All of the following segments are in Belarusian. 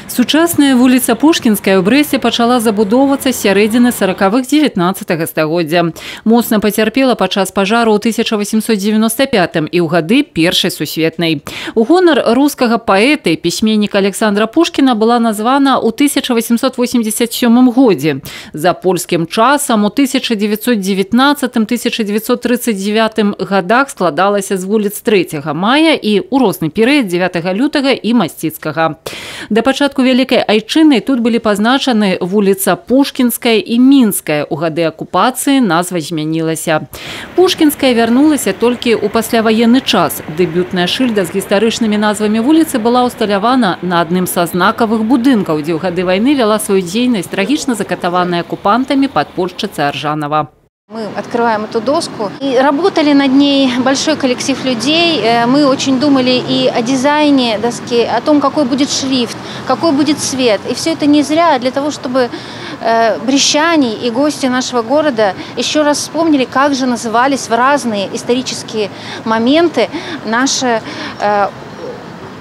Сучасная вуліца Пушкінская ў Брэсце пачала забудоўвацца з сярэдзіны 40-х 19 стагоддзя. Моцна пацярпела падчас пажару ў 1895 і ў гады Першай сусветнай. У гонар рускага паэта і пісьменніка Александра Пушкіна была названа ў 1887 годзе. За польскім часам у 1919-1939 годах складалася з вуліц 3 мая і ў розны перыяд 9 лютага і Масціцкага. Да пачатку Вялікай Айчыннай тут былі пазначаны вуліца Пушкінская і Мінская. У гады акупацыі назва змянілася. Пушкінская вярнулася толькі ў пасляваенны час. Дэбютная шыльда з гістарычнымі назвамі вуліцы была ўсталявана на адным са знакавых будынкаў, дзе ў гады вайны вяла сваю дзейнасць трагічна закатаваная акупантамі падпольшчыца Аржанова. Мы открываем эту доску и работали над ней большой коллектив людей. Мы очень думали и о дизайне доски, о том, какой будет шрифт, какой будет цвет. И все это не зря, а для того, чтобы брестчане и гости нашего города еще раз вспомнили, как же назывались в разные исторические моменты наши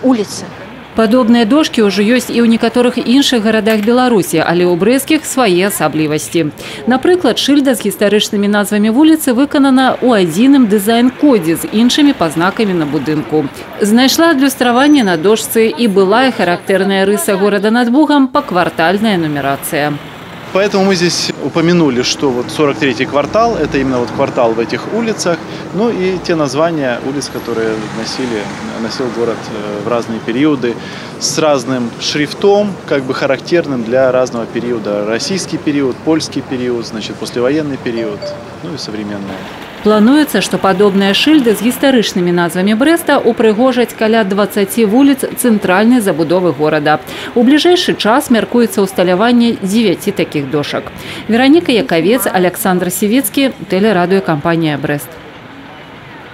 улицы. Падобныя дошкі ўжо ёсць і ў некаторых іншых гарадах Беларусі, але ў брэсцкіх свае асаблівасці. Напрыклад, шыльда з гістарычнымі назвамі вуліцы выканана ў адзіным дызайн-кодзе з іншымі пазнакамі на будынку. Знайшла адлюстраванне на дошцы і былая характэрная рыса горада над Бугам – паквартальная нумерация. Поэтому мы здесь упомянули, что вот 43-й квартал – это именно вот квартал в этих улицах, ну и те названия улиц, которые носил город в разные периоды, с разным шрифтом, как бы характерным для разного периода. Российский период, польский период, значит, послевоенный период, ну и современный. Плануецца, што падобныя шыльды з гістарычнымі назвамі Брэста упрыгожаць каля 20 вуліц цэнтральнай забудовы горада. У бліжэйшы час мяркуецца ўсталяванне 9 такіх дошак. Вераніка Якавец, Александр Сівіцкі, тэлерадыёкампанія «Брэст».